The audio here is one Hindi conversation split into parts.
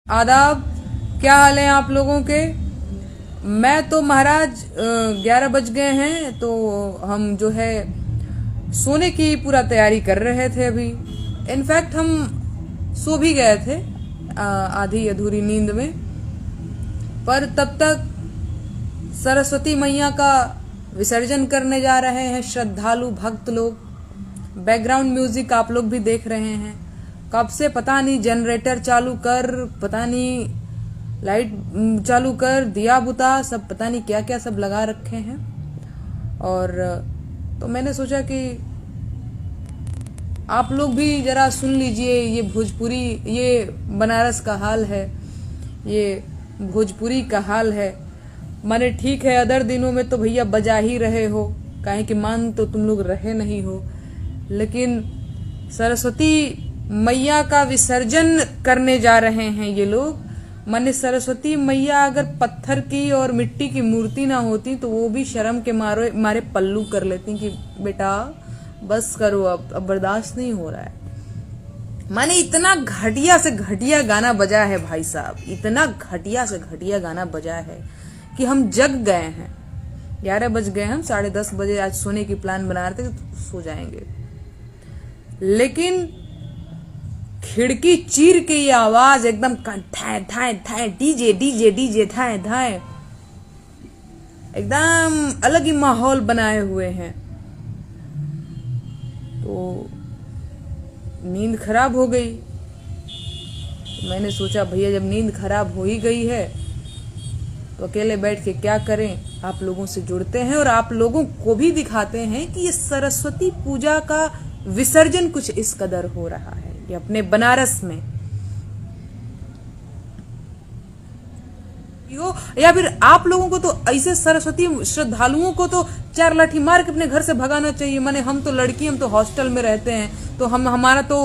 आदाब। क्या हाल है आप लोगों के। मैं तो महाराज 11 बज गए हैं तो हम जो है सोने की पूरा तैयारी कर रहे थे अभी। इनफैक्ट हम सो भी गए थे आधी अधूरी नींद में, पर तब तक सरस्वती मैया का विसर्जन करने जा रहे हैं श्रद्धालु भक्त लोग। बैकग्राउंड म्यूजिक आप लोग भी देख रहे हैं। कब से पता नहीं जनरेटर चालू कर, पता नहीं लाइट चालू कर, दिया बुता, सब पता नहीं क्या क्या सब लगा रखे हैं। और तो मैंने सोचा कि आप लोग भी जरा सुन लीजिए। ये भोजपुरी, ये बनारस का हाल है, ये भोजपुरी का हाल है। माने ठीक है, अदर दिनों में तो भैया बजा ही रहे हो, काहे कि मान तो तुम लोग रहे नहीं हो, लेकिन सरस्वती मैया का विसर्जन करने जा रहे हैं ये लोग। माने सरस्वती मैया अगर पत्थर की और मिट्टी की मूर्ति ना होती तो वो भी शर्म के मारे पल्लू कर लेती कि बेटा बस करो, अब बर्दाश्त नहीं हो रहा है। माने इतना घटिया से घटिया गाना बजा है भाई साहब, इतना घटिया से घटिया गाना बजा है कि हम जग गए हैं। 11 बज गए, हम 10:30 बजे आज सोने की प्लान बना रहे थे तो सो जाएंगे, लेकिन खिड़की चीर के ये आवाज एकदम थाए थाए थाए, डीजे डीजे डीजे थाए थाए, एकदम अलग ही माहौल बनाए हुए हैं। तो नींद खराब हो गई। तो मैंने सोचा भैया जब नींद खराब हो ही गई है तो अकेले बैठ के क्या करें, आप लोगों से जुड़ते हैं और आप लोगों को भी दिखाते हैं कि ये सरस्वती पूजा का विसर्जन कुछ इस कदर हो रहा है ये अपने बनारस में हो, या फिर आप लोगों को तो ऐसे सरस्वती श्रद्धालुओं को तो 4 लाठी मार के अपने घर से भगाना चाहिए। माने हम तो लड़की, हम तो हॉस्टल में रहते हैं, तो हमारा तो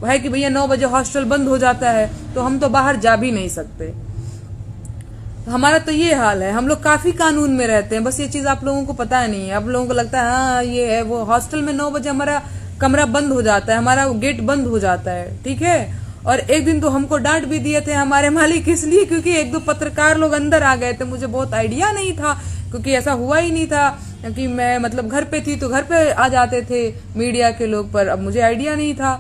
है कि भैया 9 बजे हॉस्टल बंद हो जाता है तो हम तो बाहर जा भी नहीं सकते। हमारा तो ये हाल है। हम लोग काफी कानून में रहते हैं, बस ये चीज आप लोगों को पता नहीं है। आप लोगों को लगता है हाँ ये है वो। हॉस्टल में 9 बजे हमारा कमरा बंद हो जाता है, हमारा गेट बंद हो जाता है, ठीक है। और एक दिन तो हमको डांट भी दिए थे हमारे मालिक, इसलिए क्योंकि 1-2 पत्रकार लोग अंदर आ गए थे। मुझे बहुत आइडिया नहीं था, क्योंकि ऐसा हुआ ही नहीं था कि मैं मतलब घर पे थी तो घर पे आ जाते थे मीडिया के लोग, पर अब मुझे आइडिया नहीं था।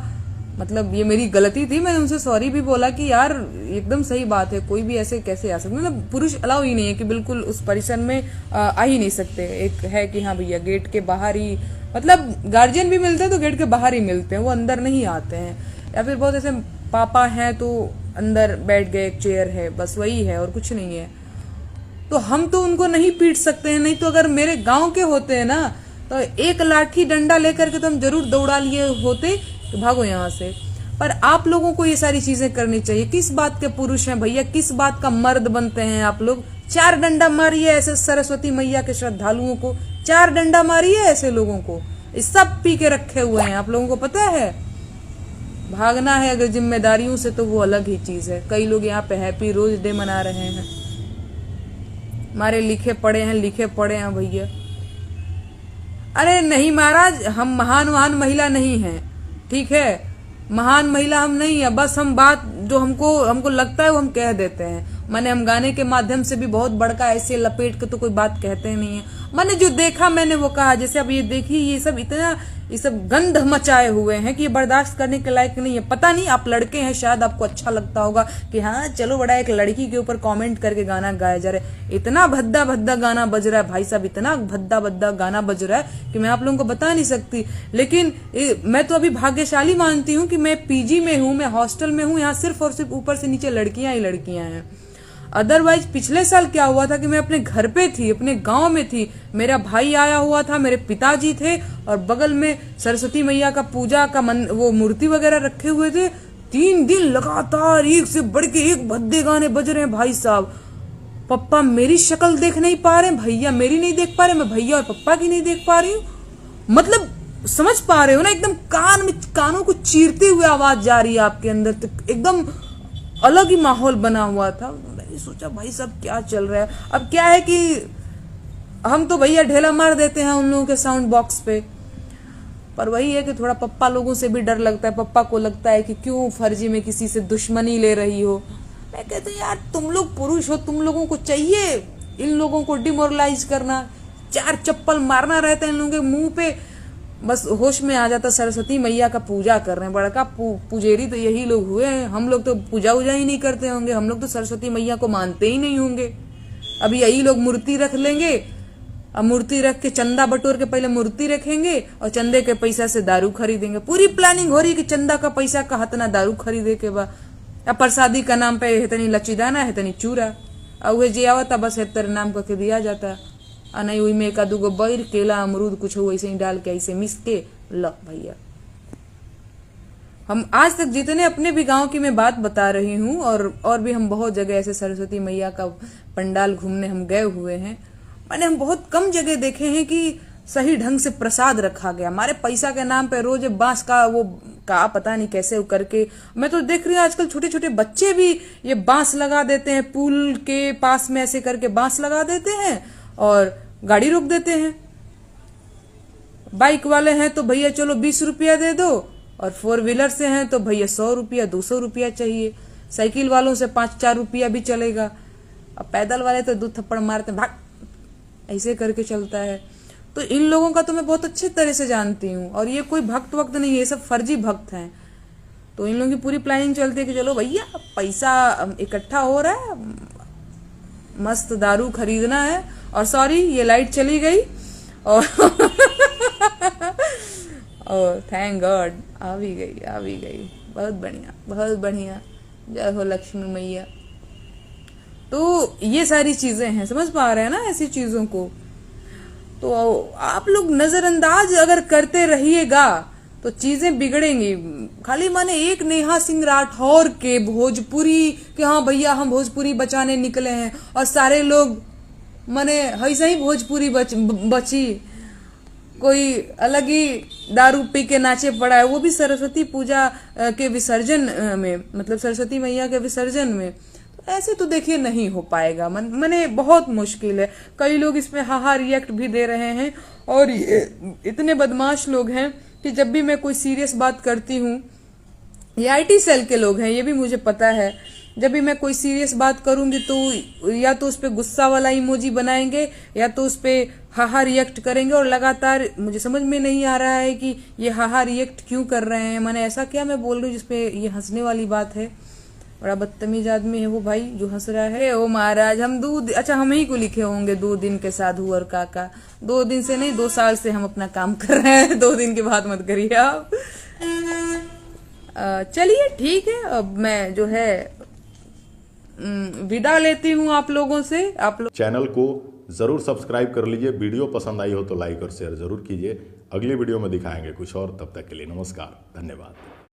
मतलब ये मेरी गलती थी। मैंने उनसे सॉरी भी बोला कि यार एकदम सही बात है, कोई भी ऐसे कैसे आ सकते, मतलब पुरुष अलाउ ही नहीं है कि बिल्कुल उस परिसर में आ ही नहीं सकते। एक है कि हाँ भैया गेट के बाहर ही, मतलब गार्जियन भी मिलते हैं तो गेट के बाहर ही मिलते हैं, वो अंदर नहीं आते हैं। या फिर बहुत ऐसे पापा हैं तो अंदर बैठ गए, एक चेयर है, बस वही है और कुछ नहीं है। तो हम तो उनको नहीं पीट सकते हैं। नहीं तो अगर मेरे गांव के होते हैं ना तो एक लाठी डंडा लेकर के तो हम जरूर दौड़ा लिए होते कि भागो यहाँ से। पर आप लोगों को ये सारी चीजें करनी चाहिए। किस बात के पुरुष हैं भैया, किस बात का मर्द बनते हैं आप लोग। 4 डंडा मारिए ऐसे सरस्वती मैया के श्रद्धालुओं को, 4 डंडा मारिए ऐसे लोगों को। सब पी के रखे हुए हैं, आप लोगों को पता है। भागना है अगर जिम्मेदारियों से तो वो अलग ही चीज है। कई लोग यहाँ पे हैप्पी रोज डे मना रहे हैं, हमारे लिखे पड़े हैं भैया। अरे नहीं महाराज, हम महान महिला नहीं हैं, ठीक है। महान महिला हम नहीं है, बस हम बात जो हमको लगता है वो हम कह देते हैं। मैंने हम गाने के माध्यम से भी बहुत बड़का ऐसे लपेट के तो कोई बात कहते नहीं है। मैंने जो देखा मैंने वो कहा। जैसे अब ये देखिए, ये सब गंध मचाए हुए हैं कि ये बर्दाश्त करने के लायक नहीं है। पता नहीं, आप लड़के हैं शायद आपको अच्छा लगता होगा कि हाँ चलो बड़ा एक लड़की के ऊपर कमेंट करके गाना गाया जा रहा है। इतना भद्दा भद्दा गाना बज रहा है भाई साहब, इतना भद्दा भद्दा गाना बज रहा है कि मैं आप लोगों को बता नहीं सकती। लेकिन मैं तो अभी भाग्यशाली मानती हूँ कि मैं पीजी में हूँ, मैं हॉस्टल में हूँ। यहाँ सिर्फ और सिर्फ ऊपर से नीचे लड़कियां ही लड़कियां हैं। अदरवाइज पिछले साल क्या हुआ था कि मैं अपने घर पे थी, अपने गांव में थी, मेरा भाई आया हुआ था, मेरे पिताजी थे और बगल में सरस्वती मैया का पूजा का वो मूर्ति वगैरह रखे हुए थे। 3 दिन लगातार एक से बढ़ के एक भद्दे गाने बज रहे हैं भाई साहब। पप्पा मेरी शक्ल देख नहीं पा रहे, भैया मेरी नहीं देख पा रहे, मैं भैया और पप्पा की नहीं देख पा रही हूँ। मतलब समझ पा रहे हो ना, एकदम कानों को चीरते हुए आवाज जा रही है आपके अंदर, तो एकदम अलग ही माहौल बना हुआ था। मैंने सोचा भाई साहब क्या चल रहा है। अब क्या है कि हम तो भैया ढेला मार देते हैं उन लोगों के साउंड बॉक्स पे, पर वही है कि थोड़ा पप्पा लोगों से भी डर लगता है। पप्पा को लगता है कि क्यों फर्जी में किसी से दुश्मनी ले रही हो। मैं कहते हैं यार तुम लोग पुरुष हो, तुम लोगों को चाहिए इन लोगों को डिमोरलाइज करना, 4 चप्पल मारना रहता है इन लोगों के मुंह पे। बस होश में आ जाता सरस्वती मैया का पूजा कर रहे हैं। बड़का पुजेरी तो यही लोग हुए हैं। हम लोग तो पूजा उजा ही नहीं करते होंगे, हम लोग तो सरस्वती मैया को मानते ही नहीं होंगे। अभी यही लोग मूर्ति रख लेंगे, अब मूर्ति रख के चंदा बटोर के पहले मूर्ति रखेंगे और चंदे के पैसा से दारू खरीदेंगे। पूरी प्लानिंग हो रही है कि चंदा का पैसा का हतना दारू खरीदे के बा। अब प्रसादी का नाम पे हेतनी लचीदाना हेतनी चूरा, और वे जे आवता बस हेतर नाम करके दिया जाता। आ नहीं हुई में 1-2 गो बैर केला अमरूद कुछ हो ऐसे ही डाल के ऐसे मिस के ल भैया। हम आज तक जितने अपने भी गांव की मैं बात बता रही हूँ, और भी हम बहुत जगह ऐसे सरस्वती मैया का पंडाल घूमने हम गए हुए हैं। मैंने हम बहुत कम जगह देखे हैं कि सही ढंग से प्रसाद रखा गया। हमारे पैसा के नाम पे रोज बांस का वो का पता नहीं कैसे करके, मैं तो देख रही हूँ आजकल छोटे छोटे बच्चे भी ये बांस लगा देते हैं, पुल के पास में ऐसे करके बांस लगा देते हैं और गाड़ी रोक देते हैं। बाइक वाले हैं तो भैया चलो 20 रुपया दे दो, और 4 व्हीलर से हैं तो भैया 100 रुपया 200 रुपया चाहिए। साइकिल वालों से 5-4 रुपया भी चलेगा। अब पैदल वाले तो 2 थप्पड़ मारते भाग ऐसे करके चलता है। तो इन लोगों का तो मैं बहुत अच्छी तरह से जानती हूँ, और ये कोई भक्त वक्त नहीं है, ये सब फर्जी भक्त हैं। तो इन लोगों की पूरी प्लानिंग चलती है कि चलो भैया पैसा इकट्ठा हो रहा है, मस्त दारू खरीदना है। और सॉरी ये लाइट चली गई और और थैंक गॉड आ भी गई। बहुत बढ़िया। जय हो लक्ष्मी मैया। तो ये सारी चीजें हैं, समझ पा रहे हैं ना ऐसी चीजों को। तो आप लोग नजरअंदाज अगर करते रहिएगा तो चीजें बिगड़ेंगी। खाली माने एक नेहा सिंह राठौर के भोजपुरी कि हाँ भैया हम भोजपुरी बचाने निकले हैं, और सारे लोग माने ऐसे ही भोजपुरी बची, कोई अलग ही दारू पी के नाचे पड़ा है, वो भी सरस्वती पूजा के विसर्जन में, मतलब सरस्वती मैया के विसर्जन में। तो ऐसे तो देखिए नहीं हो पाएगा, मने बहुत मुश्किल है। कई लोग इसमें हाहा रिएक्ट भी दे रहे हैं, और ये इतने बदमाश लोग हैं कि जब भी मैं कोई सीरियस बात करती हूँ, ये IT सेल के लोग हैं, ये भी मुझे पता है। जब भी मैं कोई सीरियस बात करूंगी तो या तो उस पे गुस्सा वाला इमोजी बनाएंगे या तो उस पे हाहा रिएक्ट करेंगे, और लगातार मुझे समझ में नहीं आ रहा है कि ये हाहा रिएक्ट क्यों कर रहे हैं। मैंने ऐसा क्या मैं बोल रही हूँ जिसपे ये हंसने वाली बात है। बड़ा बदतमीज आदमी है वो भाई जो हंस रहा है। ओ महाराज हम अच्छा हम ही को लिखे होंगे 2 दिन के साधु और काका। 2 दिन से नहीं 2 साल से हम अपना काम कर रहे हैं, 2 दिन की बात मत करिए आप। चलिए ठीक है, अब मैं जो है विदा लेती हूँ आप लोगों से। आप लोग चैनल को जरूर सब्सक्राइब कर लीजिए। वीडियो पसंद आई हो तो लाइक और शेयर जरूर कीजिए। अगली वीडियो में दिखाएंगे कुछ और, तब तक के लिए नमस्कार, धन्यवाद।